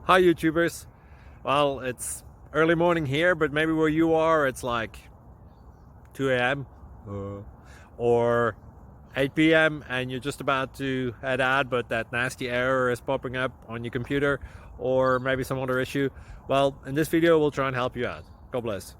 Hi YouTubers. Well, it's early morning here, but maybe where you are it's like 2 a.m. or 8 p.m. and you're just about to head out, but that nasty error is popping up on your computer, or maybe some other issue. Well, in this video we'll try and help you out. God bless.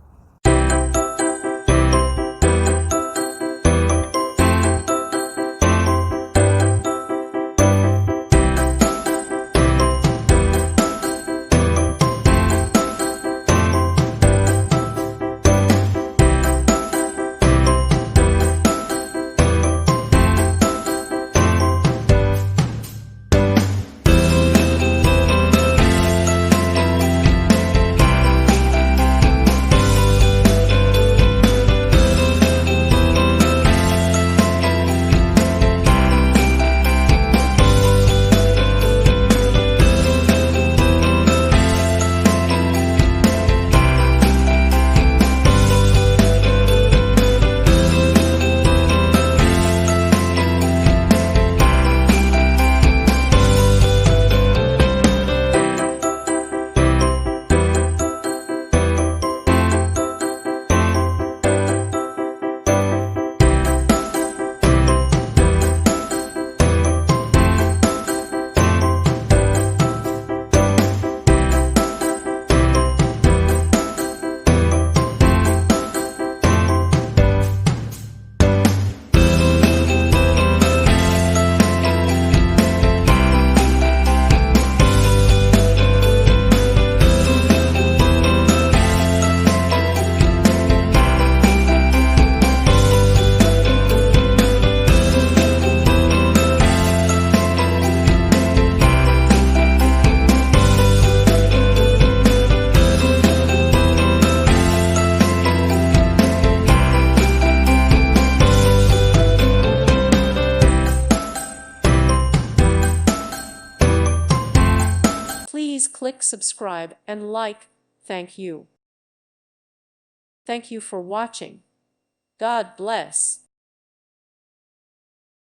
Please click subscribe and like. Thank you. Thank you for watching. God bless.